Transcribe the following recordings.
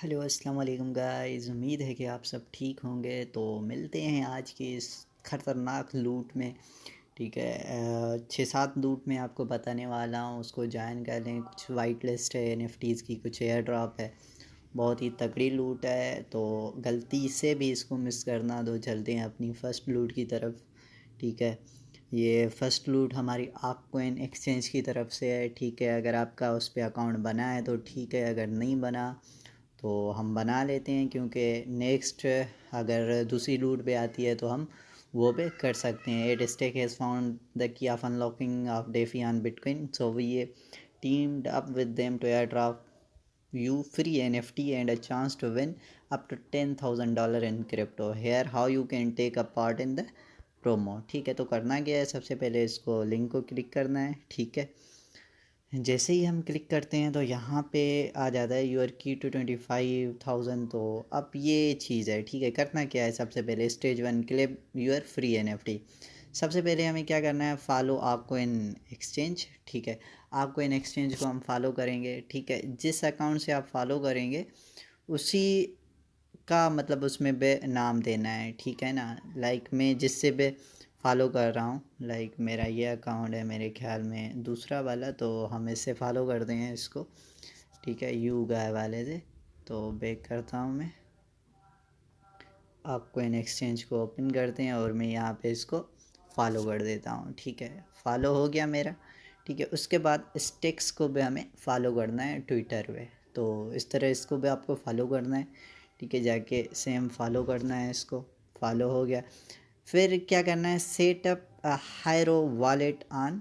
Hello अस्सलाम वालेकुम guys. उम्मीद है कि आप सब ठीक होंगे। तो मिलते हैं आज की इस ख़तरनाक लूट में। ठीक है, 6-7 लूट में आपको बताने वाला हूँ, उसको ज्वाइन कर लें। कुछ वाइट लिस्ट है एनएफटीज़ की, कुछ एयर ड्रॉप है। बहुत ही तगड़ी लूट है, तो गलती से भी इसको मिस करना दो। चलते हैं अपनी फ़र्स्ट लूट की तरफ। ठीक है, ये फ़र्स्ट लूट हमारी आर्क कॉइन एक्सचेंज की तरफ से है। ठीक है, अगर आपका उस पर अकाउंट बना है तो ठीक है, अगर नहीं बना तो हम बना लेते हैं, क्योंकि नेक्स्ट अगर दूसरी लूट पे आती है तो हम वो पे कर सकते हैं। At stake has found the key of unlocking of DeFi on Bitcoin, so we teamed up with them to airdrop you free NFT and a chance to win up to $10,000 in crypto. Here how you can take a part in the promo. ठीक है, तो करना क्या है, सबसे पहले इसको link को क्लिक करना है। ठीक है, जैसे ही हम क्लिक करते हैं तो यहाँ पे आ जाता है यूर की टू 25,000। तो अब ये चीज़ है। ठीक है, करना क्या है, सबसे पहले stage 1 claim your free NFT। सबसे पहले हमें क्या करना है, फॉलो आपको इन एक्सचेंज। ठीक है, आपको इन एक्सचेंज को हम फॉलो करेंगे। ठीक है, जिस अकाउंट से आप फॉलो करेंगे उसी का मतलब उसमें बे नाम देना है। ठीक है ना, लाइक मैं जिससे बे फॉलो कर रहा हूँ, लाइक मेरा ये अकाउंट है मेरे ख्याल में दूसरा वाला, तो हम इससे फॉलो करते हैं इसको। ठीक है, यू गाय वाले से। तो बैक करता हूँ मैं, आपको इन एक्सचेंज को ओपन करते हैं और मैं यहाँ पे इसको फॉलो कर देता हूँ। ठीक है, फॉलो हो गया मेरा। ठीक है, उसके बाद स्टेक्स को भी हमें फॉलो करना है ट्विटर पे। तो इस तरह इसको भी आपको फॉलो करना है। ठीक है, जाके सेम फॉलो करना है इसको। फॉलो हो गया, फिर क्या करना है, सेटअप हायरो वॉलेट ऑन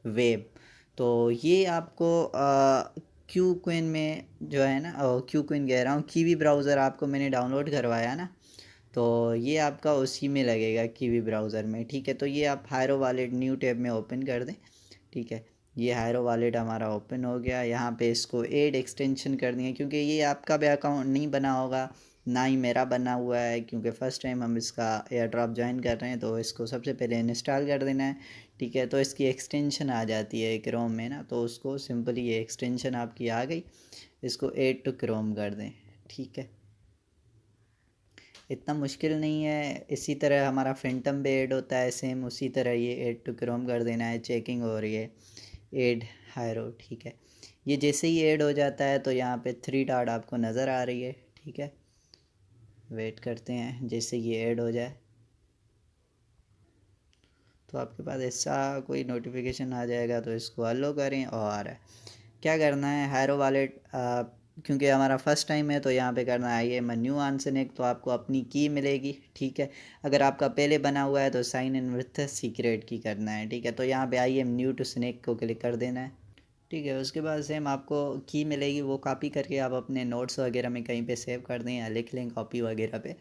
वेब। तो ये आपको क्यू क्विन में जो है ना, क्यू क्विन कह रहा हूँ, कीवी ब्राउज़र आपको मैंने डाउनलोड करवाया ना, तो ये आपका उसी में लगेगा, कीवी ब्राउज़र में। ठीक है, तो ये आप हायरो वॉलेट न्यू टैब में ओपन कर दें। ठीक है, ये हायरो वॉलेट हमारा ओपन हो गया। यहाँ पे इसको ऐड एक्सटेंशन करनी है, क्योंकि ये आपका भी अकाउंट नहीं बना होगा, ना ही मेरा बना हुआ है, क्योंकि फ़र्स्ट टाइम हम इसका एयर ड्रॉप ज्वाइन कर रहे हैं। तो इसको सबसे पहले इंस्टॉल कर देना है। ठीक है, तो इसकी एक्सटेंशन आ जाती है क्रोम में ना, तो उसको सिंपली ये एक्सटेंशन आपकी आ गई, इसको ऐड टू क्रोम कर दें। ठीक है, इतना मुश्किल नहीं है। इसी तरह हमारा फेंटम भी ऐड होता है, सेम उसी तरह ये ऐड टू क्रोम कर देना है। चेकिंग हो रही है, ऐड हायरो। ठीक है, ये जैसे ही ऐड हो जाता है तो यहाँ पे 3 डॉट आपको नज़र आ रही है। ठीक है, वेट करते हैं जैसे ये ऐड हो जाए तो आपके पास ऐसा कोई नोटिफिकेशन आ जाएगा, तो इसको अलो करें। और क्या करना है, हायरो वॉलेट क्योंकि हमारा फ़र्स्ट टाइम है तो यहाँ पे करना है I am new on snack, तो आपको अपनी की मिलेगी। ठीक है, अगर आपका पहले बना हुआ है तो साइन इन विथ सीक्रेट की करना है। ठीक है, तो यहाँ पे I am new to snack को क्लिक कर देना है। ठीक है, उसके बाद सेम आपको की मिलेगी, वो कॉपी करके आप अपने नोट्स वगैरह में कहीं पे सेव कर दें या लिख लें कॉपी वगैरह पे।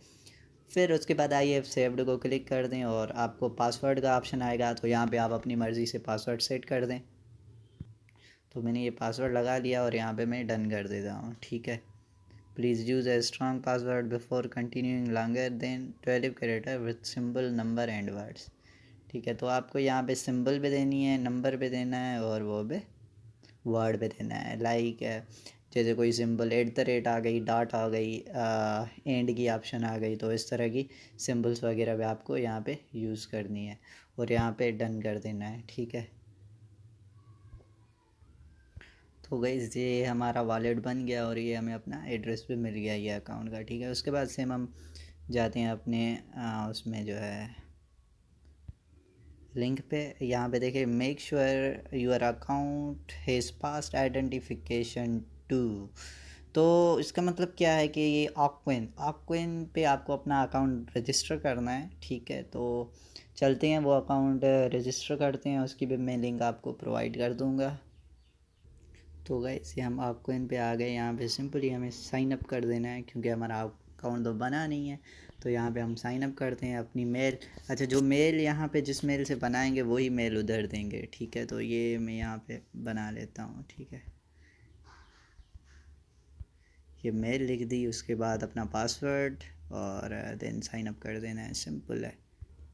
फिर उसके बाद आई एफ सेव्ड को क्लिक कर दें और आपको पासवर्ड का ऑप्शन आएगा, तो यहाँ पे आप अपनी मर्ज़ी से पासवर्ड सेट कर दें। तो मैंने ये पासवर्ड लगा लिया और यहाँ पे मैं डन कर देता हूँ। ठीक है, please use a strong password before continuing longer than 12 character with symbol number and words. ठीक है, तो आपको यहाँ पे सिंबल भी देनी है, नंबर भी देना है और वो भी वर्ड भी देना है। लाइक जैसे कोई सिंबल @ आ गई, डॉट आ गई, एंड की ऑप्शन आ गई, तो इस तरह की सिंबल्स वगैरह भी आपको यहाँ पे यूज़ करनी है और यहाँ पे डन कर देना है। ठीक है, तो गाइस ये हमारा वॉलेट बन गया और ये हमें अपना एड्रेस भी मिल गया ये अकाउंट का। ठीक है, उसके बाद से हम जाते हैं अपने उसमें जो है लिंक पे। यहाँ पे देखिए, make sure your account has passed identification too. तो इसका मतलब क्या है कि ये ऑक्वेन पे आपको अपना अकाउंट रजिस्टर करना है। ठीक है, तो चलते हैं वो अकाउंट रजिस्टर करते हैं, उसकी भी मैं लिंक आपको प्रोवाइड कर दूँगा। तो गाइस ये हम आपको इन पे आ गए। यहाँ पे सिंपली हमें साइन अप कर देना है, क्योंकि हमारा अकाउंट तो बना नहीं है। तो यहाँ पे हम साइन अप करते हैं अपनी मेल। अच्छा, जो मेल यहाँ पे जिस मेल से बनाएंगे वही मेल उधर देंगे। ठीक है, तो ये मैं यहाँ पे बना लेता हूँ। ठीक है, ये मेल लिख दी, उसके बाद अपना पासवर्ड और देन साइन अप कर देना है। सिंपल है।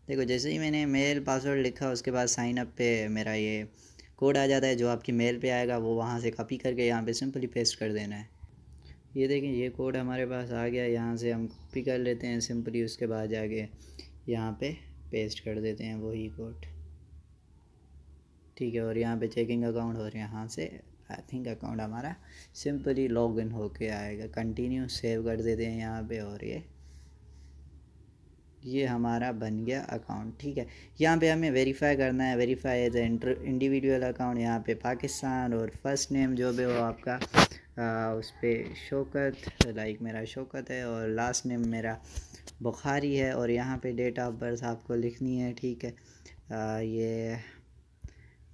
देखो, जैसे ही मैंने मेल पासवर्ड लिखा उसके बाद साइन अप पे मेरा ये कोड आ जाता है, जो आपकी मेल पे आएगा वो वहाँ से कॉपी करके यहाँ पे सिंपली पेस्ट कर देना है। ये देखें, ये कोड हमारे पास आ गया। यहाँ से हम कॉपी कर लेते हैं सिंपली, उसके बाद जाके यहाँ पे पेस्ट कर देते हैं वही कोड, ठीक है। और यहाँ पे चेकिंग अकाउंट, और यहाँ से आई थिंक अकाउंट हमारा सिंपली लॉगिन होके आएगा। कंटिन्यू सेव कर देते हैं यहाँ पे, और ये हमारा बन गया अकाउंट, ठीक है। यहाँ पे हमें वेरीफाई करना है, वेरीफाई एज इंडिविजुअल अकाउंट। यहाँ पे पाकिस्तान, और फर्स्ट नेम जो भी हो आपका उस पर शौकत, लाइक मेरा शौकत है, और लास्ट नेम मेरा बुखारी है। और यहाँ पे डेट ऑफ बर्थ आपको लिखनी है, ठीक है। ये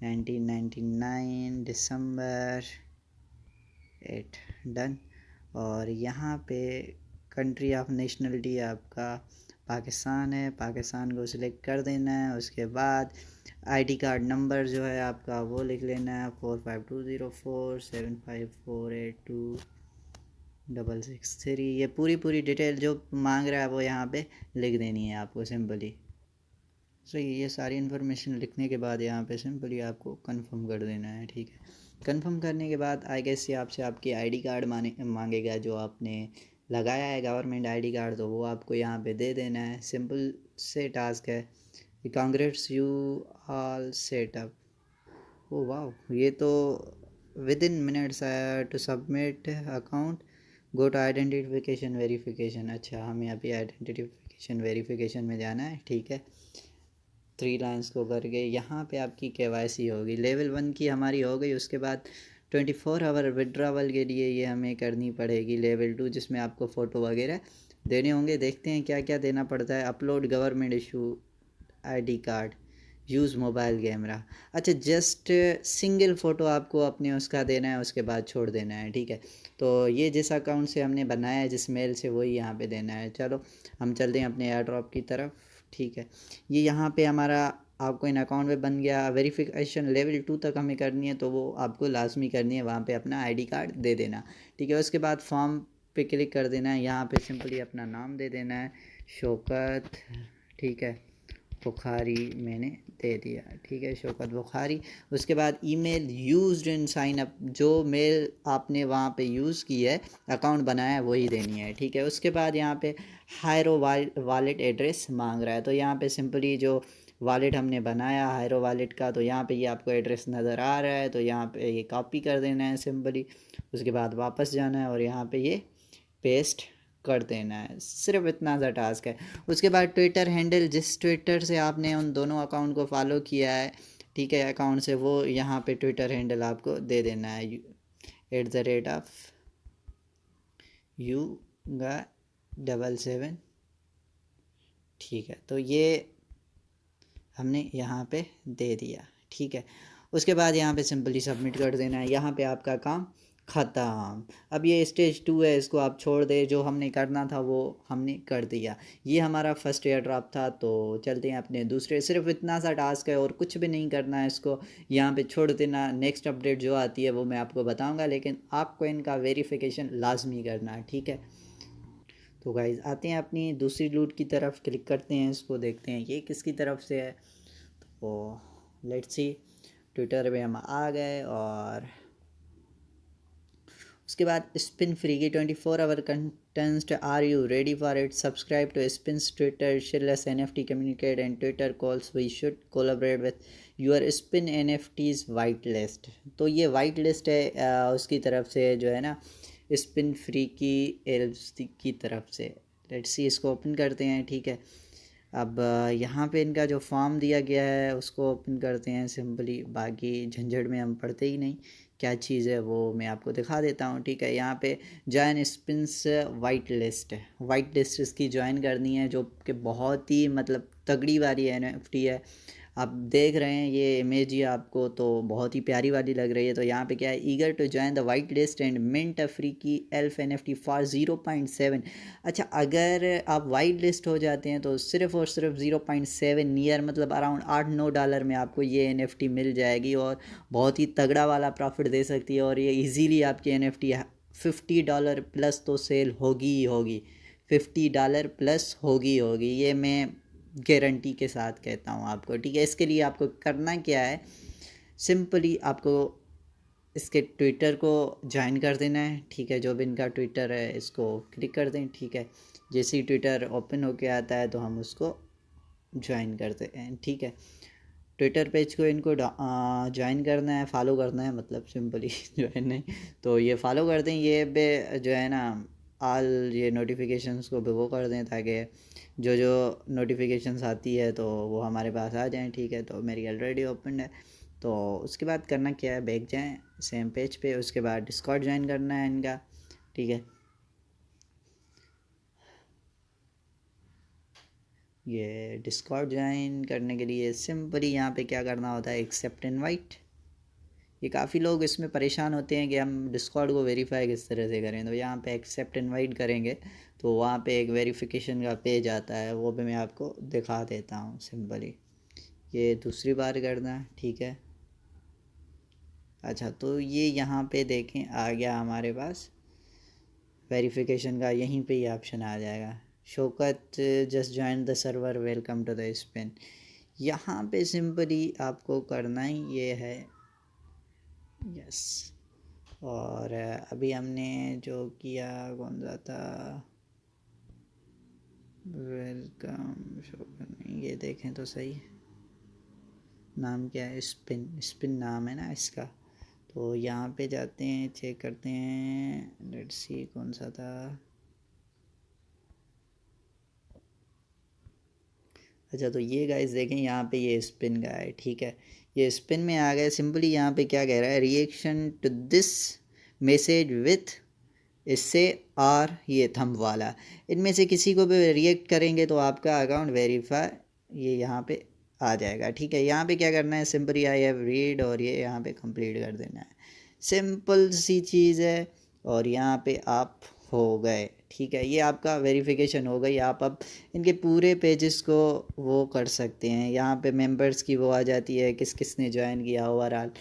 1999 दिसंबर 8, डन। और यहाँ पे कंट्री ऑफ नेशनलिटी आपका पाकिस्तान है, पाकिस्तान को सिलेक्ट कर देना है। उसके बाद आईडी कार्ड नंबर जो है आपका वो लिख लेना है, 45204754826663। ये पूरी डिटेल जो मांग रहा है वो यहाँ पे लिख देनी है आपको सिंपली। सो ये सारी इन्फॉर्मेशन लिखने के बाद यहाँ पे सिंपली आपको कंफर्म कर देना है, ठीक है। कंफर्म करने के बाद आई गेस ये आपसे आपकी आईडी कार्ड मांगेगा जो आपने लगाया है, गवर्नमेंट आईडी कार्ड, तो वो आपको यहाँ पे दे देना है। सिंपल से टास्क है। Congrats you all setup. ओ वाह, ये तो within minutes to submit account, go to identification verification. अच्छा, हमें अभी आइडेंटिफिकेशन वेरिफिकेशन में जाना है, ठीक है। 3 लाइन्स को करके यहाँ पे आपकी KYC होगी। लेवल 1 की हमारी हो गई। उसके बाद 24 आवर विड्रावल के लिए ये हमें करनी पड़ेगी लेवल 2, जिसमें आपको फ़ोटो वगैरह देने होंगे। देखते हैं क्या क्या देना पड़ता है। Upload government issue ID card, use mobile camera. अच्छा, जस्ट सिंगल फ़ोटो आपको अपने उसका देना है, उसके बाद छोड़ देना है, ठीक है। तो ये जिस अकाउंट से हमने बनाया है, जिस मेल से, वही यहाँ पे देना है। चलो हम चलते हैं अपने एयर ड्रॉप की तरफ, ठीक है। ये यहाँ पे हमारा आपको इन अकाउंट में बन गया। वेरिफिकेशन लेवल 2 तक हमें करनी है, तो वो आपको लाजमी करनी है। वहाँ पे अपना आईडी कार्ड दे देना, ठीक है। उसके बाद फॉर्म पे क्लिक कर देना है। यहाँ पे सिंपली अपना नाम दे देना है, शौकत, ठीक है। बुखारी मैंने दे दिया, ठीक है, शौकत बुखारी। उसके बाद email used in sign up, जो मेल आपने वहाँ पे यूज़ की है, अकाउंट बनाया है, वही देनी है, ठीक है। उसके बाद यहाँ पे हायरो वॉलेट एड्रेस मांग रहा है, तो यहाँ पे सिंपली जो वॉलेट हमने बनाया हायरो वॉलेट का, तो यहाँ पे ये आपको एड्रेस नज़र आ रहा है, तो यहाँ पे ये कॉपी कर देना है सिंपली। उसके बाद वापस जाना है और यहाँ पे ये पेस्ट कर देना है। सिर्फ इतना सा टास्क है। उसके बाद ट्विटर हैंडल, जिस ट्विटर से आपने उन दोनों अकाउंट को फॉलो किया है, ठीक है, अकाउंट से, वो यहाँ पे ट्विटर हैंडल आपको दे देना है, @ UGA77, ठीक है। तो ये हमने यहाँ पे दे दिया, ठीक है। उसके बाद यहाँ पे सिंपली सबमिट कर देना है। यहाँ पे आपका काम ख़त्म। अब ये स्टेज 2 है, इसको आप छोड़ दे। जो हमने करना था वो हमने कर दिया। ये हमारा फर्स्ट एयर ड्रॉप था। तो चलते हैं अपने दूसरे। सिर्फ इतना सा टास्क है और कुछ भी नहीं करना है। इसको यहाँ पे छोड़ देना। नेक्स्ट अपडेट जो आती है वो मैं आपको बताऊँगा, लेकिन आपको इनका वेरिफिकेशन लाजमी करना है, ठीक है। तो गाइज़ आते हैं अपनी दूसरी लूट की तरफ, क्लिक करते हैं, इसको देखते हैं ये किसकी तरफ से है। तो लेट्स सी, ट्विटर पे हम आ गए, और उसके बाद स्पिन फ्री की 24 hour content, are you ready for it? Subscribe to Spin Twitter शिरलेस NFT communicate and Twitter calls we should collaborate with your Spin NFTs white list. तो ये वाइट लिस्ट है उसकी तरफ से, जो है ना, स्पिन फ्री की एल्स की तरफ से। लेट्स सी, इसको ओपन करते हैं, ठीक है। अब यहाँ पे इनका जो फॉर्म दिया गया है उसको ओपन करते हैं सिंपली। बाकी झंझट में हम पढ़ते ही नहीं, क्या चीज़ है वो मैं आपको दिखा देता हूँ, ठीक है। यहाँ पे जॉइन स्पिन्स वाइट लिस्ट है, वाइट लिस्ट इसकी ज्वाइन करनी है, जो कि बहुत ही मतलब तगड़ी वाली NFT है। आप देख रहे हैं ये इमेज ही आपको तो बहुत ही प्यारी वाली लग रही है। तो यहाँ पे क्या है, eager to join the white list and mint a free key elf NFT for 0.7। अच्छा, अगर आप वाइट लिस्ट हो जाते हैं तो सिर्फ और सिर्फ 0.7 नियर, मतलब अराउंड $8-9 में आपको ये NFT मिल जाएगी, और बहुत ही तगड़ा वाला प्रॉफिट दे सकती है। और ये इजीली आपकी NFT $50 प्लस तो सेल होगी ही होगी, $50 प्लस होगी, ये मैं गारंटी के साथ कहता हूँ आपको, ठीक है। इसके लिए आपको करना क्या है, सिंपली आपको इसके ट्विटर को ज्वाइन कर देना है, ठीक है। जो भी इनका ट्विटर है इसको क्लिक कर दें, ठीक है। जैसे ही ट्विटर ओपन होके आता है तो हम उसको ज्वाइन करते हैं, ठीक है। ट्विटर पेज को इनको ज्वाइन करना है, फॉलो करना है, मतलब सिंपली ज्वाइन नहीं। तो ये फॉलो कर दें, ये पे जो है ना ऑल ये नोटिफिकेशंस को भी वो कर दें, ताकि जो जो नोटिफिकेशंस आती है तो वो हमारे पास आ जाएं, ठीक है। तो मेरी ऑलरेडी ओपन है। तो उसके बाद करना क्या है, बैक जाएं सेम पेज पे, उसके बाद डिस्कॉर्ड ज्वाइन करना है इनका, ठीक है। ये डिस्कॉर्ड ज्वाइन करने के लिए सिंपली यहाँ पे क्या करना होता है, एक्सेप्ट इनवाइट। ये काफ़ी लोग इसमें परेशान होते हैं कि हम डिस्कॉर्ड को वेरीफाई किस तरह से करें। तो यहाँ पे एक्सेप्ट इनवाइट करेंगे तो वहाँ पे एक वेरिफिकेशन का पेज आता है, वो भी मैं आपको दिखा देता हूँ सिंपली। ये दूसरी बार करना है, ठीक है। अच्छा, तो ये यहाँ पे देखें आ गया हमारे पास वेरिफिकेशन का, यहीं पे ही ऑप्शन आ जाएगा, शौकत just join the server, welcome to the spin. यहाँ पे सिंपली आपको करना ही ये है, यस। और अभी हमने जो किया कौन सा था, वेलकम शौकत नहीं, ये देखें तो सही नाम क्या है, स्पिन, स्पिन नाम है ना इसका। तो यहाँ पे जाते हैं, चेक करते हैं, लेट्स सी कौन सा था। अच्छा, तो ये गाइस देखें यहाँ पे ये स्पिन का है, ठीक है। ये स्पिन में आ गया। सिंपली यहाँ पे क्या कह रहा है, reaction to this message with इससे आर ये थंब वाला, इनमें से किसी को भी रिएक्ट करेंगे तो आपका अकाउंट वेरीफाई ये यहाँ पे आ जाएगा, ठीक है। यहाँ पे क्या करना है, सिंपली आई हैव रीड और ये यहाँ पे कंप्लीट कर देना है, सिंपल सी चीज़ है। और यहाँ पे आप हो गए, ठीक है। ये आपका वेरिफिकेशन हो गई। आप अब इनके पूरे पेजेस को वो कर सकते हैं। यहाँ पे मेंबर्स की वो आ जाती है, किस किस ने ज्वाइन किया ओवरऑल,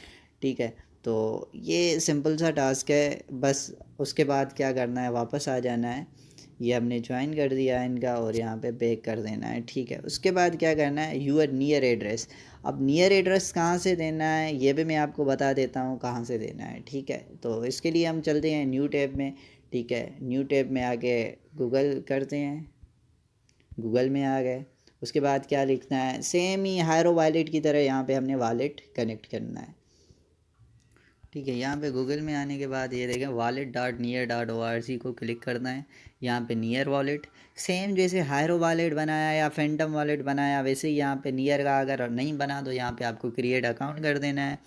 ठीक है। तो ये सिंपल सा टास्क है बस। उसके बाद क्या करना है, वापस आ जाना है। ये हमने ज्वाइन कर दिया है इनका और यहाँ पे बैक कर देना है, ठीक है। उसके बाद क्या करना है, यूअर नियर एड्रेस। अब नियर एड्रेस कहाँ से देना है ये भी मैं आपको बता देता हूँ कहाँ से देना है, ठीक है। तो इसके लिए हम चलते हैं न्यू टैब में, ठीक है। न्यू टैब में आके गूगल करते हैं, गूगल में आ गए। उसके बाद क्या लिखना है, सेम ही हायरो वॉलेट की तरह यहाँ पे हमने वॉलेट कनेक्ट करना है, ठीक है। यहाँ पे गूगल में आने के बाद ये देखें wallet.near.org को क्लिक करना है। यहाँ पे नियर वॉलेट, सेम जैसे हायरो वॉलेट बनाया या फैंटम वॉलेट बनाया वैसे ही यहाँ पे नियर का अगर नहीं बना तो यहाँ पे आपको क्रिएट अकाउंट कर देना है,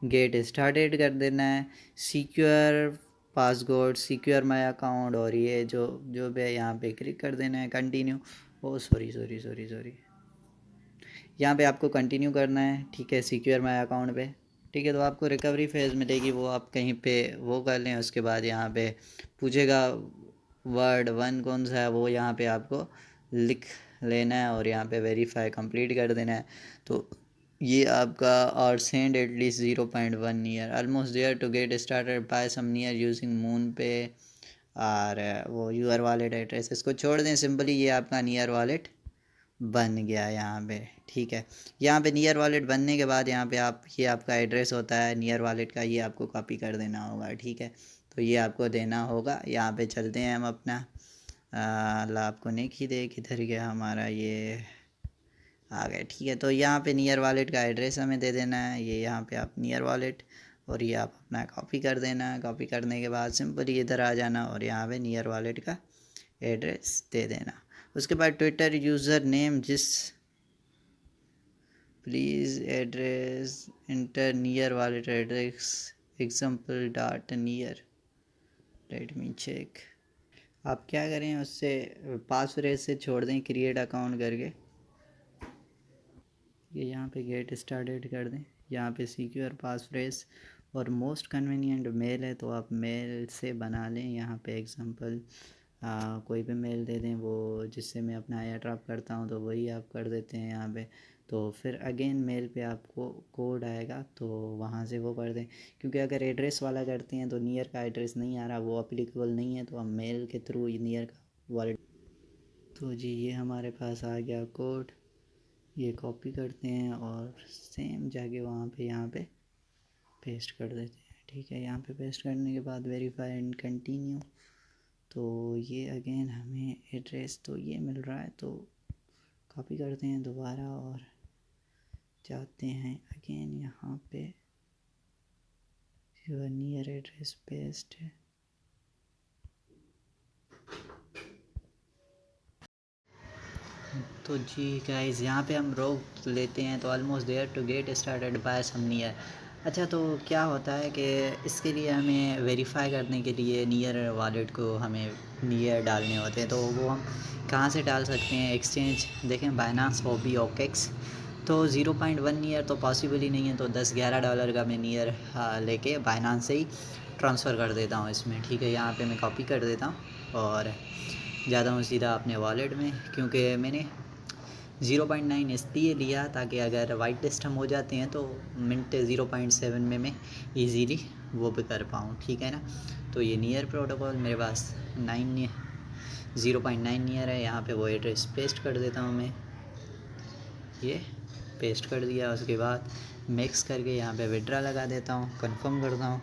गेट स्टार्टेड कर देना है, secure password, secure my account, और ये जो जो भी है यहाँ पे क्लिक कर देना है, कंटिन्यू। ओ सॉरी सॉरी सॉरी सॉरी, यहाँ पे आपको कंटिन्यू करना है, ठीक है, सिक्योर माई अकाउंट पे, ठीक है। तो आपको रिकवरी फेज़ मिलेगी, वो आप कहीं पे वो कर लें। उसके बाद यहाँ पे पूछेगा वर्ड वन कौन सा है, वो यहाँ पे आपको लिख लेना है और यहाँ पे वेरीफाई कंप्लीट कर देना है। तो ये आपका और send at least 0.1 NEAR almost there to get started buy some NEAR using MoonPay, और वो यूर वॉलेट एड्रेस इसको छोड़ दें। सिंपली ये आपका नियर वॉलेट बन गया यहाँ पे, ठीक है। यहाँ पे नियर वॉलेट बनने के बाद यहाँ पे आप ये आपका एड्रेस होता है नियर वॉलेट का, ये आपको कॉपी कर देना होगा, ठीक है। तो ये आपको देना होगा। यहाँ पे चलते हैं हम अपना, अल्लाह आपको नेकी दे, किधर गया हमारा ये, आ गया, ठीक है। तो यहाँ पे नियर वॉलेट का एड्रेस हमें दे देना है, ये यहाँ पे आप नियर वॉलेट, और ये आप अपना कॉपी कर देना है। कॉपी करने के बाद सिंपली इधर आ जाना और यहाँ पे नियर वॉलेट का एड्रेस दे देना। उसके बाद ट्विटर यूज़र नेम जिस please address enter NEAR wallet address example dot NEAR, let me check. आप क्या करें, उससे पासवर्ड से छोड़ दें क्रिएट अकाउंट करके, ये यहाँ पे गेट स्टार्टेड कर दें। यहाँ पे सिक्योर पासफ्रेज और मोस्ट कन्वीनियंट मेल है तो आप मेल से बना लें। यहाँ पे एग्जांपल कोई भी मेल दे दें, वो जिससे मैं अपना एयर ड्रॉप करता हूँ तो वही आप कर देते हैं यहाँ पे। तो फिर अगेन मेल पे आपको कोड आएगा तो वहाँ से वो कर दें, क्योंकि अगर एड्रेस वाला करते हैं तो नियर का एड्रेस नहीं आ रहा, वो अप्लीकेबल नहीं है, तो हम मेल के थ्रू नियर का वॉलेट। तो जी ये हमारे पास आ गया कोड, ये कॉपी करते हैं और सेम जाके वहाँ पे यहाँ पे पेस्ट कर देते हैं, ठीक है। यहाँ पे पेस्ट करने के बाद वेरीफाई एंड कंटिन्यू। तो ये अगेन हमें एड्रेस तो ये मिल रहा है, तो कॉपी करते हैं दोबारा और जाते हैं अगेन यहाँ पे योर नियर एड्रेस पेस्ट है। तो जी गाइस, यहाँ पे हम रोक लेते हैं। तो almost there to get started buy some NEAR. अच्छा, तो क्या होता है कि इसके लिए हमें वेरीफाई करने के लिए नियर वॉलेट को हमें नियर डालने होते हैं। तो वो हम कहाँ से डाल सकते हैं? एक्सचेंज देखें, बाइनांस, ओबी, ओकेक्स। तो 0.1 नियर तो पॉसिबल ही नहीं है, तो $10-11 का मैं नियर लेके बाइनांस से ही ट्रांसफ़र कर देता हूँ इसमें। ठीक है, यहाँ पे मैं कॉपी कर देता हूँ और जाता हूँ सीधा अपने वॉलेट में, क्योंकि मैंने 0.9 इसलिए लिया ताकि अगर वाइट लिस्ट हम हो जाते हैं तो मिनट 0.7 में मैं इजीली वो भी कर पाऊँ। ठीक है ना। तो ये नियर प्रोटोकॉल मेरे पास 0.9 नियर है। यहाँ पे वो एड्रेस पेस्ट कर देता हूँ मैं, ये पेस्ट कर दिया। उसके बाद मिक्स करके यहाँ पे विड्रा लगा देता हूँ, कंफर्म करता हूँ।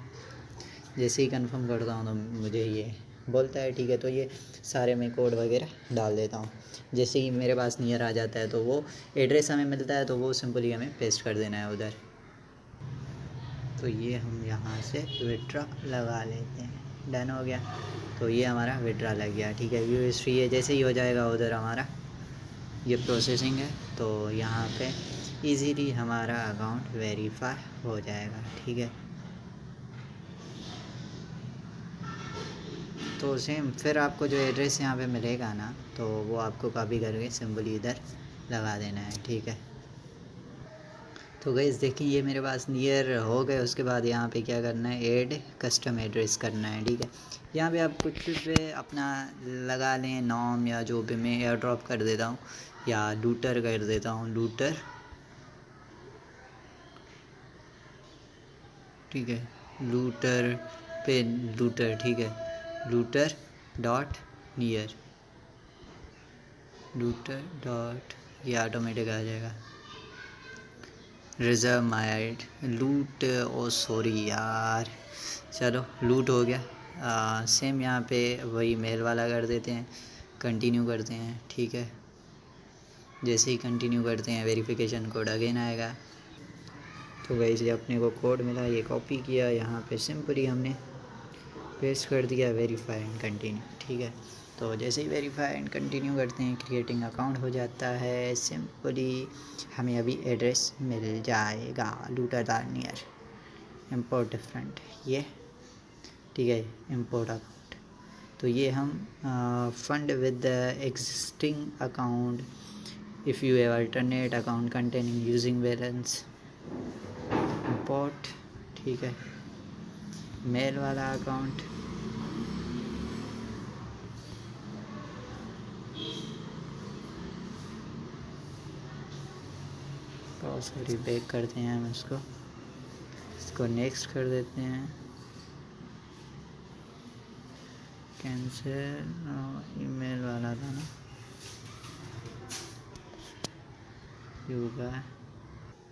जैसे ही कंफर्म करता हूँ तो मुझे ये बोलता है ठीक है, तो ये सारे मैं कोड वगैरह डाल देता हूँ। जैसे ही मेरे पास नियर आ जाता है तो वो एड्रेस हमें मिलता है, तो वो सिंपली हमें पेस्ट कर देना है उधर। तो ये हम यहाँ से विड्रा लगा लेते हैं, डन हो गया। तो ये हमारा विड्रा लग गया। ठीक है, व्यू हिस्ट्री है, जैसे ही हो जाएगा उधर हमारा ये प्रोसेसिंग है, तो यहाँ पे इजीली हमारा अकाउंट वेरीफाई हो जाएगा। ठीक है, तो सेम फिर आपको जो एड्रेस यहाँ पे मिलेगा ना, तो वो आपको कॉपी करके सिंपली इधर लगा देना है। ठीक है, तो गाइस देखिए ये मेरे पास नियर हो गए। उसके बाद यहाँ पे क्या करना है, ऐड कस्टम एड्रेस करना है। ठीक है, यहाँ पे आप कुछ पे अपना लगा लें नॉम, या जो भी मैं एयर ड्रॉप कर देता हूँ या लूटर कर देता हूँ, लूटर। ठीक है, लूटर पे लूटर। ठीक है, looter dot near, looter dot, ये ऑटोमेटिक आ जाएगा। रिजर्व माइड लूट, ओ सॉरी यार, चलो लूट हो गया। सेम यहाँ पे वही मेल वाला कर देते हैं, कंटिन्यू करते हैं। ठीक है, जैसे ही कंटिन्यू करते हैं वेरिफिकेशन कोड अगेन आएगा। तो वही से अपने को कोड मिला, ये कॉपी किया, यहाँ पे सिंपली हमने पेस्ट कर दिया, वेरीफाई एंड कंटिन्यू। ठीक है, तो जैसे ही वेरीफाई एंड कंटिन्यू करते हैं क्रिएटिंग अकाउंट हो जाता है सिंपली। हमें अभी एड्रेस मिल जाएगा, लूटर नियर इम्पोर्ट डिफरेंट, ये ठीक है, इम्पोर्ट अकाउंट। तो ये हम fund with the existing account if you have alternate account containing using balance import. ठीक है, मेल वाला अकाउंट, सॉरी बैक करते हैं हम इसको नेक्स्ट कर देते हैं, कैंसिल। ईमेल वाला था ना, योगा।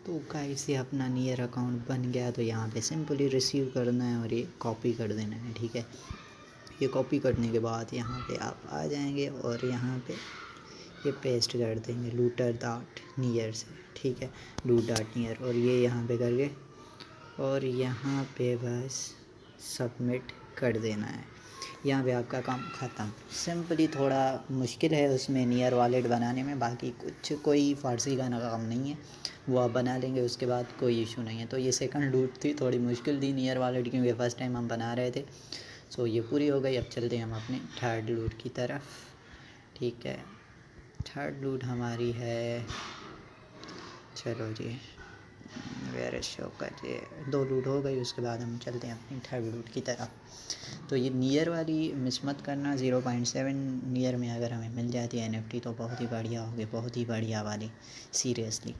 तो गाइस ये अपना नियर अकाउंट बन गया। तो यहाँ पे सिंपली रिसीव करना है और ये कॉपी कर देना है। ठीक है, ये कॉपी करने के बाद यहाँ पे आप आ जाएंगे और यहाँ पे ये पेस्ट कर देंगे लूटर डॉट नियर से। ठीक है, लूट डॉट नियर, और ये यहाँ पे करके और यहाँ पे बस सबमिट कर देना है। यहाँ पे आपका काम ख़त्म। सिंपली थोड़ा मुश्किल है उसमें नियर वॉलेट बनाने में, बाकी कोई फ़ारसी का काम नहीं है, वो आप बना लेंगे, उसके बाद कोई इशू नहीं है। तो ये सेकंड लूट थी, थोड़ी मुश्किल थी नियर वॉलेट, क्योंकि फ़र्स्ट टाइम हम बना रहे थे। सो ये पूरी हो गई। अब चलते हैं हम अपने थर्ड लूट की तरफ। ठीक है, थर्ड लूट हमारी है, चलो जी वेर शो करिए, 2 लूट हो गई। उसके बाद हम चलते हैं अपनी थर्ड लूट की तरफ। तो ये नियर वाली मिस मत करना, 0.7 नियर में अगर हमें मिल जाती है NFT तो बहुत ही बढ़िया होगी, बहुत ही बढ़िया वाली, सीरियसली।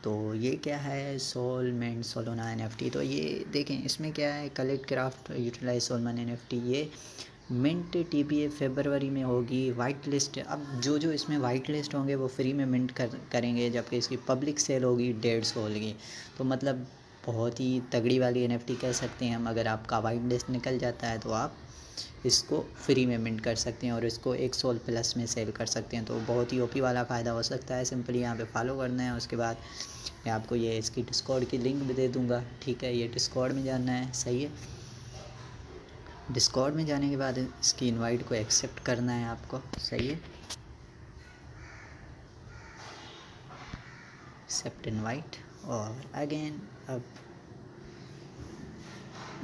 तो ये क्या है, सोलमेंट सोलोना NFT। तो ये देखें इसमें क्या है, collect craft utilise soulman NFT। ये मिंट TBA फरवरी में होगी। वाइट लिस्ट, अब जो इसमें वाइट लिस्ट होंगे वो फ्री में मिंट करेंगे, जबकि इसकी पब्लिक सेल होगी 150 की। तो मतलब बहुत ही तगड़ी वाली NFT कह सकते हैं हम। अगर आपका वाइट लिस्ट निकल जाता है तो आप इसको फ्री में मिंट कर सकते हैं और इसको 1 सोल प्लस में सेल कर सकते हैं। तो बहुत ही ओपी वाला फ़ायदा हो सकता है। सिंपली यहाँ पे फॉलो करना है। उसके बाद मैं आपको ये इसकी डिस्कॉर्ड की लिंक भी दे दूँगा, ठीक है। ये डिस्कॉर्ड में जाना है, सही है। डिस्कॉर्ड में जाने के बाद इसकी इनवाइट को एक्सेप्ट करना है आपको, सही है। एक्सेप्ट इनवाइट और अगेन अब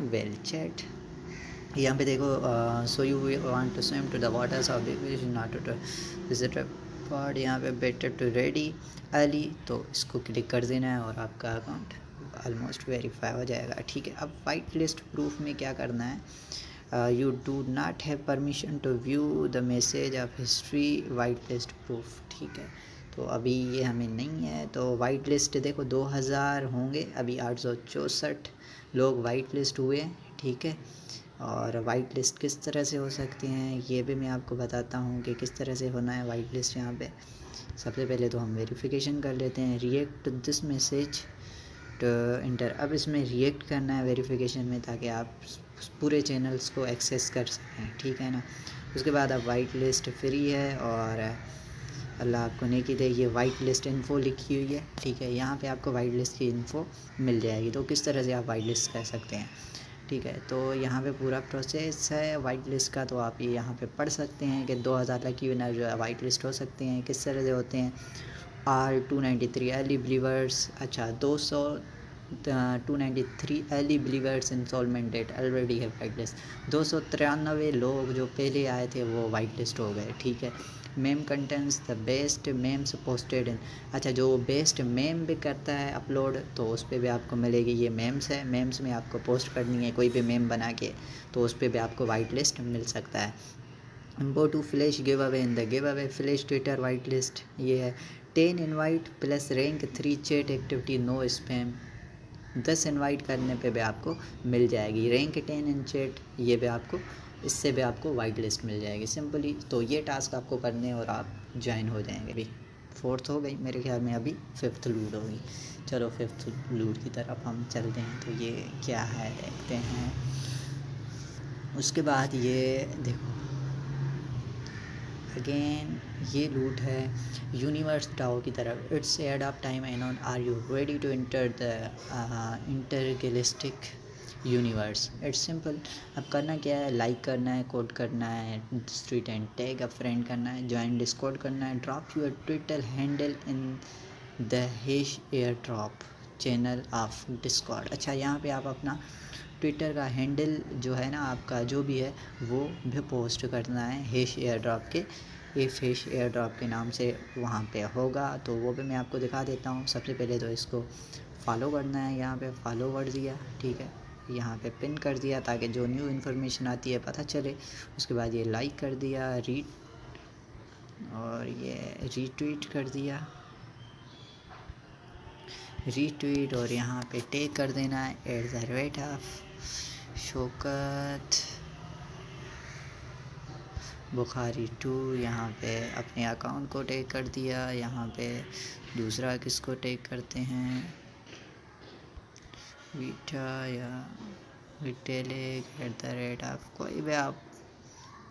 वेल चैट। यहाँ पे देखो so you want to swim to the waters of the not to visit pod. यहाँ पे बेटर टू रेडी अर्ली, तो इसको क्लिक कर देना है और आपका अकाउंट ऑलमोस्ट वेरीफाई हो जाएगा, ठीक है। अब वाइट लिस्ट प्रूफ में क्या करना है, you do not have permission to view the message of history white list proof, ठीक है। तो अभी ये हमें नहीं है। तो वाइट लिस्ट देखो 2000 होंगे, अभी 864 लोग वाइट लिस्ट हुए हैं, ठीक है। और वाइट लिस्ट किस तरह से हो सकती हैं ये भी मैं आपको बताता हूँ कि किस तरह से होना है वाइट लिस्ट। यहाँ पे सबसे पहले तो हम वेरिफिकेशन कर लेते हैं, react this message to enter. अब इसमें रिएक्ट करना है वेरिफिकेशन में, ताकि आप पूरे चैनल्स को एक्सेस कर सकें, ठीक है ना। उसके बाद अब वाइट लिस्ट फ्री है और अल्लाह आपको नेकी दे। ये वाइट लिस्ट इन्फो लिखी हुई है, ठीक है। यहाँ पे आपको वाइट लिस्ट की इन्फो मिल जाएगी। तो किस तरह से आप वाइट लिस्ट कर सकते हैं, ठीक है। तो यहाँ पे पूरा प्रोसेस है वाइट लिस्ट का, तो आप ये यहाँ पे पढ़ सकते हैं कि 2000 लकी विनर जो है वाइट लिस्ट हो सकते हैं। किस तरह से होते हैं, R293 अर्ली बिलीवर्स, अच्छा 293 early believers instalment date already है वाइट लिस्ट। 293 लोग जो पहले आए थे वो वाइट लिस्ट हो गए, ठीक है। Meme contents the best memes posted in, अच्छा जो बेस्ट मेम भी करता है अपलोड तो उस पर भी आपको मिलेगी। ये मेम्स है, मेम्स में आपको पोस्ट करनी है कोई भी मेम बना के, तो उस पर भी आपको वाइट लिस्ट मिल सकता है। Go to flash giveaway in the giveaway flash Twitter white list, ये है 10 invite plus rank 3 chat activity no spam. 10 invite करने पे भी आपको मिल जाएगी रैंक 10 इन चैट, ये भी आपको इससे भी आपको वाइट लिस्ट मिल जाएगी सिंपली। तो ये टास्क आपको करने और आप ज्वाइन हो जाएंगे। अभी 4th हो गई मेरे ख्याल में, अभी 5th लूट होगी। चलो 5th लूट की तरफ हम चलते हैं। तो ये क्या है देखते हैं। उसके बाद ये देखो अगेन ये लूट है यूनिवर्स टाओ की तरफ। It's end of time and on are you ready to enter the intergalactic universe. It's simple. अब करना क्या है, लाइक करना है, कोड करना है, retweet and tag a friend करना है, ज्वाइन डिस्कॉर्ड करना है, drop your Twitter handle in the hash airdrop channel of Discord. अच्छा यहाँ पे आप अपना ट्विटर का हैंडल जो है ना आपका जो भी है वो भी पोस्ट करना है हैश एयर ड्रॉप के, इफ़ हैश एयर ड्रॉप के नाम से वहाँ पे होगा। तो वो भी मैं आपको दिखा देता हूँ। सबसे पहले तो इसको फॉलो करना है, यहाँ पे फॉलो कर दिया, ठीक है। यहाँ पे पिन कर दिया ताकि जो न्यू इन्फॉर्मेशन आती है पता चले। उसके बाद ये लाइक कर दिया, और ये रीट्वीट कर दिया, रीट्वीट, और यहाँ पे टैग कर देना है @ शौकत बुखारी 2। यहाँ पे अपने अकाउंट को टैग कर दिया। यहाँ पे दूसरा किसको टैग करते हैं, वीटा या विटेले @ कोई भी आप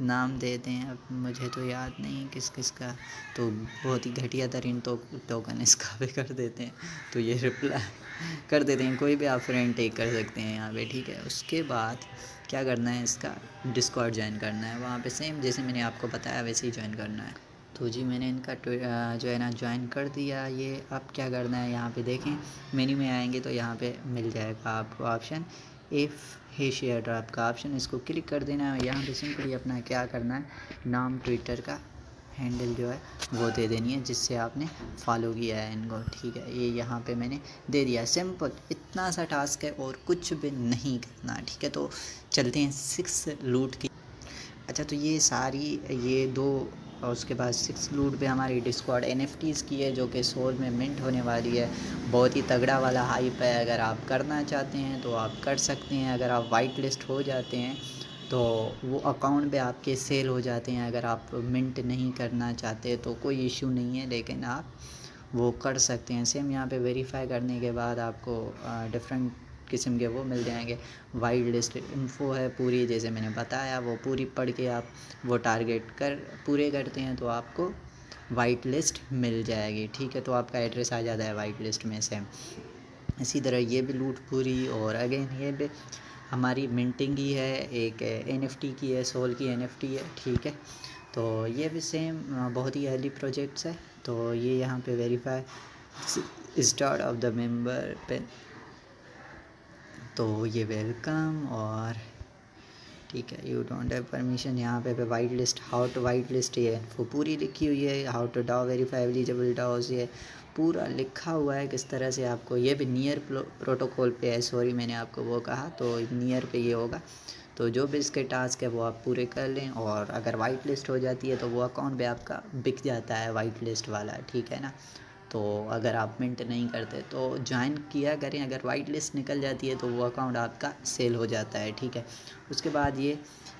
नाम दे दें। अब मुझे तो याद नहीं किस किस का, तो बहुत ही घटिया तरीन तो टोकन इसका भी कर देते हैं। तो ये रिप्लाई कर देते हैं, कोई भी आप फ्रेंड टेक कर सकते हैं यहाँ पे, ठीक है। उसके बाद क्या करना है, इसका डिस्कॉर्ड ज्वाइन करना है। वहाँ पे सेम जैसे मैंने आपको बताया वैसे ही ज्वाइन करना है। तो जी मैंने इनका जो है ना ज्वाइन कर दिया। ये अब क्या करना है, यहाँ पे देखें मेन्यू में आएंगे तो यहाँ पे मिल जाएगा आपको option if hash air drop का ऑप्शन, इसको क्लिक कर देना है। यहाँ पे सिंपली अपना क्या करना है, नाम ट्विटर का हैंडल जो है वो दे देनी है जिससे आपने फॉलो किया है इनको, ठीक है। ये यहाँ पे मैंने दे दिया, सिंपल इतना सा टास्क है और कुछ भी नहीं करना, ठीक है। तो चलते हैं 6 लूट की। अच्छा तो ये सारी ये 2 और उसके बाद 6 लूट पे हमारी डिस्कॉर्ड NFTs की है जो कि सोल में मिंट होने वाली है। बहुत ही तगड़ा वाला हाइप है। अगर आप करना चाहते हैं तो आप कर सकते हैं। अगर आप वाइट लिस्ट हो जाते हैं तो वो अकाउंट पे आपके सेल हो जाते हैं। अगर आप मिंट नहीं करना चाहते तो कोई इशू नहीं है, लेकिन आप वो कर सकते हैं। सेम यहाँ पे वेरीफाई करने के बाद आपको डिफरेंट किस्म के वो मिल जाएंगे। वाइट लिस्ट इन्फो है पूरी, जैसे मैंने बताया, वो पूरी पढ़ के आप वो टारगेट पूरे करते हैं तो आपको वाइट लिस्ट मिल जाएगी। ठीक है, तो आपका एड्रेस आ जाता है वाइट लिस्ट में। सेम इसी तरह ये भी लूट पूरी। और अगेन ये भी हमारी मिंटिंग ही है, एक NFT की है, सोल की NFT है। ठीक है, तो ये भी सेम बहुत ही अर्ली प्रोजेक्ट्स है। तो ये यहाँ पे verify start of the member पे, तो ये वेलकम। और ठीक है, यू डोंट हैव परमिशन, यहाँ पे white list, how to white list, ये वो पूरी लिखी हुई है। How to DAO verify eligible DAOs, ये पूरा लिखा हुआ है किस तरह से आपको। ये भी नियर प्रोटोकॉल पे है, सॉरी मैंने आपको वो कहा, तो नियर पे ये होगा। तो जो भी इसके टास्क है वो आप पूरे कर लें, और अगर वाइट लिस्ट हो जाती है तो वो अकाउंट भी आपका बिक जाता है, वाइट लिस्ट वाला। ठीक है ना, तो अगर आप मिंट नहीं करते तो ज्वाइन किया करें। अगर वाइट लिस्ट निकल जाती है तो वो अकाउंट आपका सेल हो जाता है। ठीक है, उसके बाद ये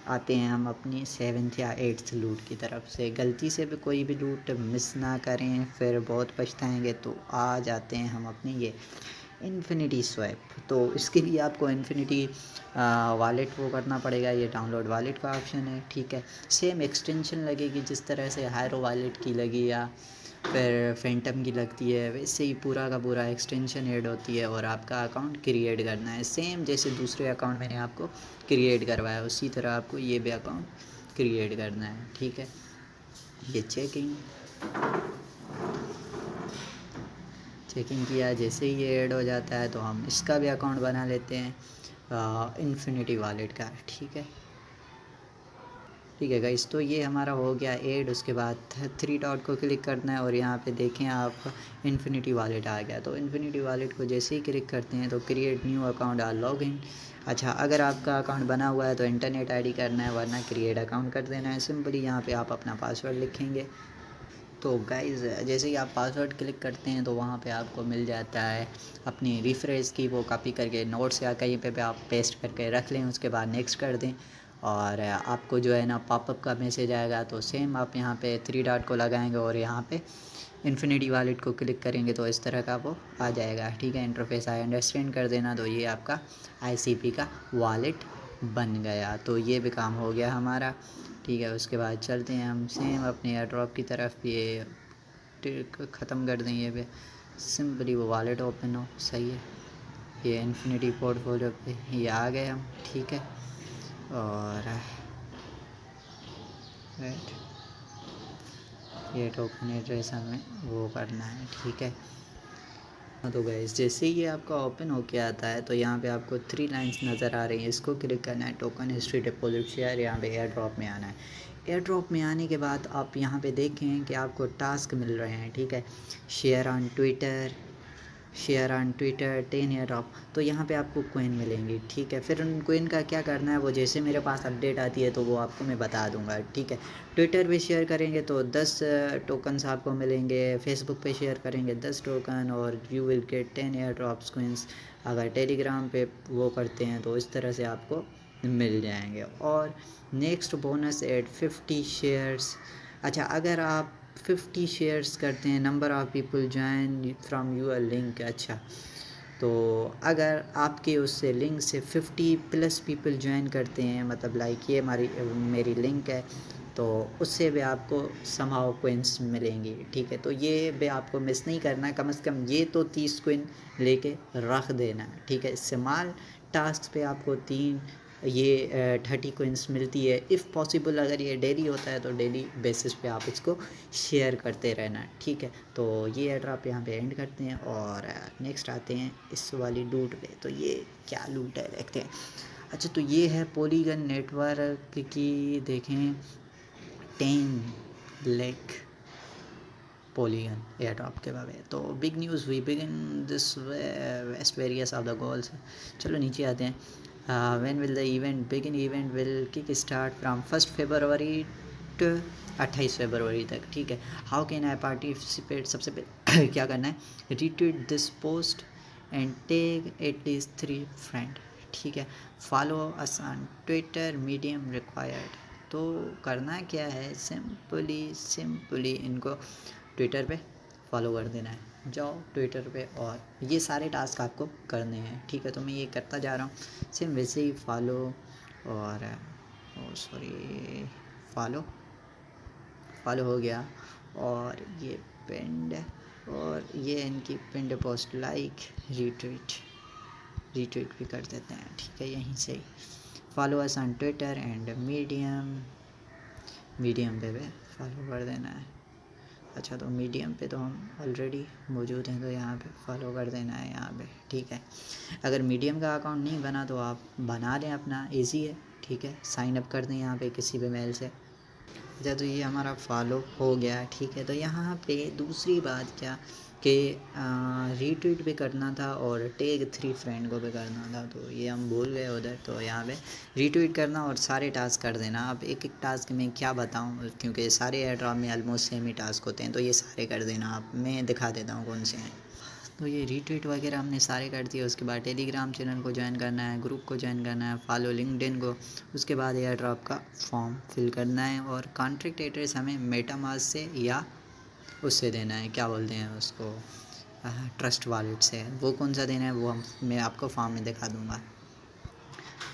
आते हैं हम अपनी 7th या 8th लूट की तरफ से। गलती से भी कोई भी लूट मिस ना करें, फिर बहुत पछताएंगे। तो आ जाते हैं हम अपनी ये इन्फिनिटी स्वैप। तो इसके लिए आपको इन्फिनिटी वॉलेट वो करना पड़ेगा, ये डाउनलोड वॉलेट का ऑप्शन है। ठीक है, सेम एक्सटेंशन लगेगी जिस तरह से हायरो वॉलेट की लगी या फिर फेंटम की लगती है, वैसे ही पूरा का पूरा एक्सटेंशन ऐड होती है और आपका अकाउंट क्रिएट करना है। सेम जैसे दूसरे अकाउंट मैंने आपको क्रिएट करवाया, उसी तरह आपको ये भी अकाउंट क्रिएट करना है। ठीक है, ये चेकिंग किया, जैसे ही ये ऐड हो जाता है तो हम इसका भी अकाउंट बना लेते हैं इन्फिनिटी वॉलेट का। ठीक है, ठीक है गाइस, तो ये हमारा हो गया ऐड। उसके बाद 3 डॉट को क्लिक करना है और यहाँ पे देखें आप इन्फिनिटी वॉलेट आ गया। तो इन्फिनिटी वॉलेट को जैसे ही क्लिक करते हैं तो क्रिएट न्यू अकाउंट और लॉग इन। अच्छा, अगर आपका अकाउंट बना हुआ है तो इंटरनेट आईडी करना है, वरना क्रिएट अकाउंट कर देना है सिंपली। यहाँ पे आप अपना पासवर्ड लिखेंगे। तो गाइज़ जैसे ही आप पासवर्ड क्लिक करते हैं तो वहाँ पे आपको मिल जाता है अपनी रिफ्रेश की वो कॉपी करके नोट्स या कहीं पे आप पेस्ट करके रख लें। उसके बाद नेक्स्ट कर दें और आपको जो है ना पॉपअप का मैसेज आएगा। तो सेम आप यहाँ पे 3 डॉट को लगाएंगे और यहाँ पे इन्फिनिटी वॉलेट को क्लिक करेंगे तो इस तरह का वो आ जाएगा। ठीक है, इंटरफेस आई अंडरस्टैंड कर देना। तो ये आपका ICP का वॉलेट बन गया। तो ये भी काम हो गया हमारा। ठीक है, उसके बाद चलते हैं हम सेम अपने एयर ड्रॉप की तरफ। ये ख़त्म कर दें, ये भी सिंपली वो वॉलेट ओपन हो। सही है, ये इन्फिनिटी पोर्टफोलियो पे ये आ गए हम। ठीक है, और राइट, ये टोकन एड्रेस हमें वो करना है। ठीक है, तो गाइस जैसे ही ये आपका ओपन होके आता है तो यहाँ पे आपको 3 लाइंस नज़र आ रही हैं, इसको क्लिक करना है। टोकन हिस्ट्री डिपॉजिट शेयर, यहाँ पे एयर ड्रॉप में आना है। एयर ड्रॉप में आने के बाद आप यहाँ पे देखें कि आपको टास्क मिल रहे हैं। ठीक है, share on Twitter, 10 year of, तो यहाँ पे आपको कोइन मिलेंगी। ठीक है, फिर उन कोइन का क्या करना है वो जैसे मेरे पास अपडेट आती है तो वो आपको मैं बता दूंगा। ठीक है, ट्विटर पे शेयर करेंगे तो 10 टोकन्स आपको मिलेंगे। फेसबुक पे शेयर करेंगे 10 टोकन और you will get 10 air drops coins. अगर टेलीग्राम पे वो करते हैं तो इस तरह से आपको मिल जाएंगे। और नेक्स्ट बोनस एट 50 शेयर्स। अच्छा, अगर आप 50 शेयर्स करते हैं, number of people join from your link. अच्छा, तो अगर आपके उससे लिंक से 50+ पीपल ज्वाइन करते हैं, मतलब लाइक ये मेरी लिंक है, तो उससे भी आपको समहाउ कोइंस मिलेंगी। ठीक है, तो ये भी आपको मिस नहीं करना, कम से कम ये तो 30 कोइन लेके रख देना। ठीक है, इस्तेमाल टास्क पे आपको 30 कोइंस मिलती है। इफ़ पॉसिबल अगर ये डेली होता है तो डेली बेसिस पे आप इसको शेयर करते रहना। ठीक है, तो ये एड्रॉप यहाँ पे एंड करते हैं और नेक्स्ट आते हैं इस वाली लूट पे। तो ये क्या लूट है देखते हैं। अच्छा, तो ये है पॉलीगन नेटवर्क की, देखें 10 लाख पॉलीगन एयरड्रॉप के बारे। तो big news, we begin this west various of the goals. चलो नीचे आते हैं। When will the event begin, event will kick start from 1 February to 28 February तक। ठीक है, हाउ कैन आई पार्टिसिपेट। सबसे पहले क्या करना है, retweet this post and take at least 3 friend. ठीक है, follow us on Twitter, medium required. तो करना क्या है, सिंपली इनको ट्विटर पे फॉलो कर देना है। जाओ ट्विटर पे और ये सारे टास्क आपको करने हैं, ठीक है। तो मैं ये करता जा रहा हूँ सेम वैसे ही फॉलो और सॉरी फॉलो हो गया। और ये पिंड और ये इनकी पिंड पोस्ट लाइक रीट्वीट भी कर देते हैं, ठीक है। यहीं से follow us on Twitter and medium पे फॉलो कर देना है। अच्छा, तो मीडियम पे तो हम ऑलरेडी मौजूद हैं, तो यहाँ पे फॉलो कर देना है यहाँ पे, ठीक है। अगर मीडियम का अकाउंट नहीं बना तो आप बना लें अपना, इजी है, ठीक है। साइन अप कर दें यहाँ पे किसी भी मेल से। अच्छा, तो ये हमारा फॉलो हो गया, ठीक है। तो यहाँ पे दूसरी बात क्या कि रीट्वीट भी करना था और टैग 3 फ्रेंड को भी करना था, तो ये हम भूल गए उधर। तो यहाँ पे रीट्वीट करना और सारे टास्क कर देना। अब एक एक टास्क में क्या बताऊँ, क्योंकि सारे एयर ड्रॉप में ऑलमोस्ट सेम ही टास्क होते हैं, तो ये सारे कर देना आप। मैं दिखा देता हूँ कौन से हैं। तो ये रीट्वीट वगैरह हमने सारे कर दिए। उसके बाद टेलीग्राम चैनल को ज्वाइन करना है, ग्रुप को ज्वाइन करना है, फॉलो लिंक्डइन को। उसके बाद एयर ड्रॉप का फॉर्म फिल करना है और कॉन्ट्रैक्ट एड्रेस हमें मेटामास्क से या उससे देना है, क्या बोलते हैं उसको, ट्रस्ट वॉलेट से। वो कौन सा देना है वो मैं आपको फॉर्म में दिखा दूँगा।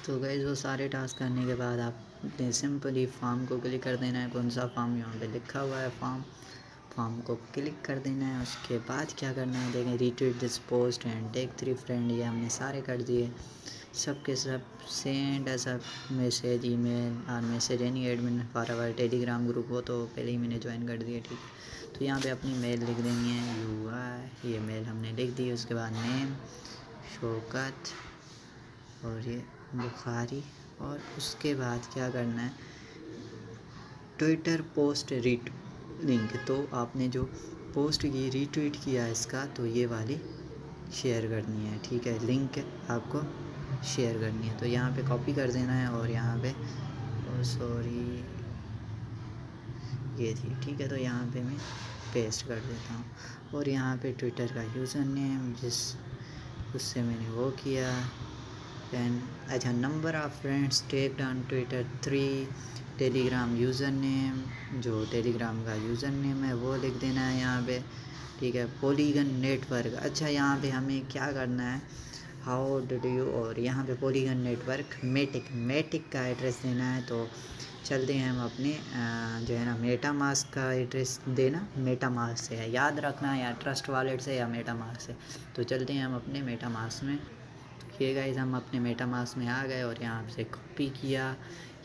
तो गाइस वो सारे टास्क करने के बाद आपने सिंपली फॉर्म को क्लिक कर देना है। कौन सा फॉर्म, यहाँ पे लिखा हुआ है फॉर्म को क्लिक कर देना है। उसके बाद क्या करना है, देखें retweet this post and tag 3 friend, ये हमने सारे कर दिए। सब के सब send as a message email और message any admin for our Telegram group, वो तो पहले ही मैंने ज्वाइन कर दिया, ठीक है। तो यहाँ पे अपनी मेल लिख देनी है, ये मेल हमने लिख दी। उसके बाद नेम शौकत और ये बुखारी। और उसके बाद क्या करना है, ट्विटर पोस्ट लिंक, तो आपने जो पोस्ट की रीट्वीट किया इसका, तो ये वाली शेयर करनी है, ठीक है। लिंक आपको शेयर करनी है, तो यहाँ पे कॉपी कर देना है और यहाँ पे सॉरी ये थी, ठीक है। तो यहाँ पे मैं पेस्ट कर देता हूँ और यहाँ पे ट्विटर का यूज़र नेम उससे मैंने वो किया। दैन अच्छा, number of friends tagged on Twitter 3, Telegram user name, जो टेलीग्राम का यूज़र नेम है वो लिख देना है यहाँ पे, ठीक है। पॉलीगन नेटवर्क, अच्छा यहाँ पे हमें क्या करना है, हाउ डिड यू, और यहाँ पे पॉलीगन नेटवर्क मेटिक का एड्रेस देना है। तो चलते हैं हम अपने जो है ना मेटामास्क का एड्रेस देना, मेटामास्क से है, याद रखना, या ट्रस्ट वॉलेट से या मेटामास्क से। तो चलते हैं हम अपने मेटामास्क में। ये गाइस हम अपने मेटामास्क में आ गए और यहाँ से कॉपी किया,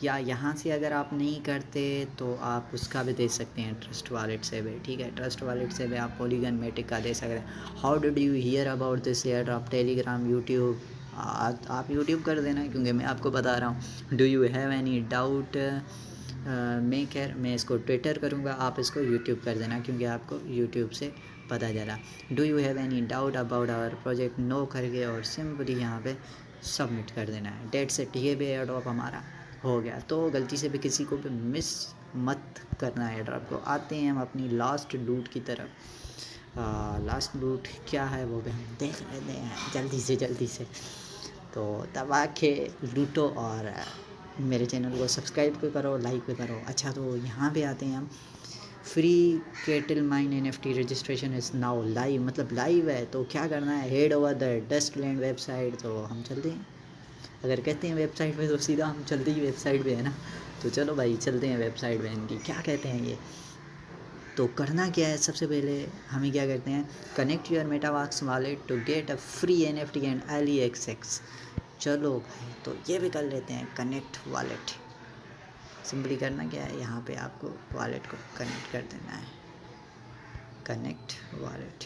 या यहाँ से अगर आप नहीं करते तो आप उसका भी दे सकते हैं ट्रस्ट वॉलेट से भी, ठीक है। ट्रस्ट वॉलेट से भी आप पॉलीगन मेटिक का दे सकते हैं। How did you here about this air drop, Telegram, YouTube, आप यूट्यूब कर देना क्योंकि मैं आपको बता रहा हूँ। Do you have any doubt, मैं इसको ट्विटर करूँगा, आप इसको यूट्यूब कर देना क्योंकि आपको यूट्यूब से पता चला। Do you have any doubt about our project, no करके और सिंपली यहाँ पे सबमिट कर देना है। डेट सेट, ये भी एयर ड्रॉप हमारा हो गया। तो गलती से भी किसी को भी मिस मत करना है एयर ड्रॉप को। आते हैं हम अपनी लास्ट लूट की तरफ। लास्ट लूट क्या है वो भी हम देख लेते हैं जल्दी से। तो दबा के लूटो और मेरे चैनल को सब्सक्राइब भी करो, लाइक भी करो। अच्छा, तो यहाँ पे आते हैं हम, free kettle mine NFT registration is now live, मतलब लाइव है। तो क्या करना है, हेड ओवर द डस्टलैंड वेबसाइट, तो हम चलते हैं। अगर कहते हैं वेबसाइट पे तो सीधा हम चलते ही वेबसाइट पे है ना। तो चलो भाई चलते हैं वेबसाइट पे, इनकी क्या कहते हैं ये। तो करना क्या है, सबसे पहले हमें क्या करते हैं, connect your MetaMask wallet to get a free NFT and early access. चलो भाई, तो ये भी कर लेते हैं, कनेक्ट वॉलेट। सिंपली करना क्या है, यहाँ पे आपको वॉलेट को कनेक्ट कर देना है, कनेक्ट वॉलेट।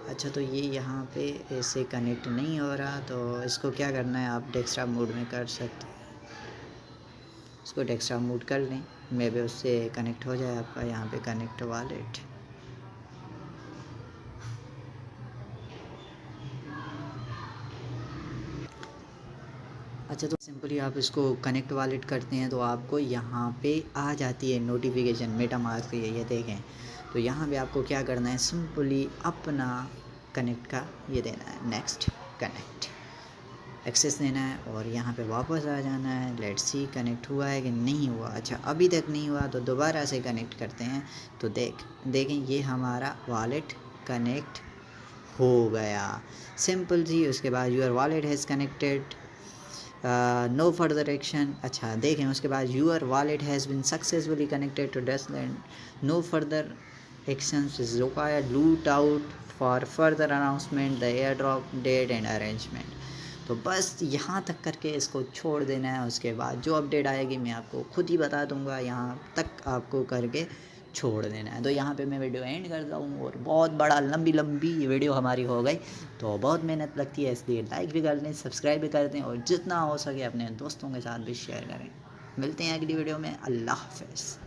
अच्छा, तो ये यहाँ पे ऐसे कनेक्ट नहीं हो रहा, तो इसको क्या करना है, आप डेस्कटॉप मोड में कर सकते हैं। इसको डेस्कटॉप मोड कर लें, मे भी उससे कनेक्ट हो जाए आपका। यहाँ पे कनेक्ट वॉलेट, अच्छा, तो सिंपली आप इसको कनेक्ट वॉलेट करते हैं तो आपको यहाँ पे आ जाती है नोटिफिकेशन मेटामास्क की, ये देखें। तो यहाँ पे आपको क्या करना है, सिंपली अपना कनेक्ट का ये देना है, नेक्स्ट कनेक्ट एक्सेस देना है और यहाँ पे वापस आ जाना है। लेट्स सी कनेक्ट हुआ है कि नहीं हुआ। अच्छा अभी तक नहीं हुआ तो दोबारा से कनेक्ट करते हैं। तो देखें ये हमारा वॉलेट कनेक्ट हो गया, सिंपल जी। उसके बाद your wallet has connected, no further action. अच्छा देखें उसके बाद your wallet has been successfully connected to Dustland, no further actions is required, look out for further announcement the air drop date and arrangement. तो बस यहाँ तक करके इसको छोड़ देना है। उसके बाद जो अपडेट आएगी मैं आपको खुद ही बता दूंगा, यहाँ तक आपको करके छोड़ देना है। तो यहाँ पे मैं वीडियो एंड करता हूँ। और बहुत बड़ा लंबी वीडियो हमारी हो गई, तो बहुत मेहनत लगती है, इसलिए लाइक भी कर दें, सब्सक्राइब भी कर दें और जितना हो सके अपने दोस्तों के साथ भी शेयर करें। मिलते हैं अगली वीडियो में। अल्लाह हाफ़िज़।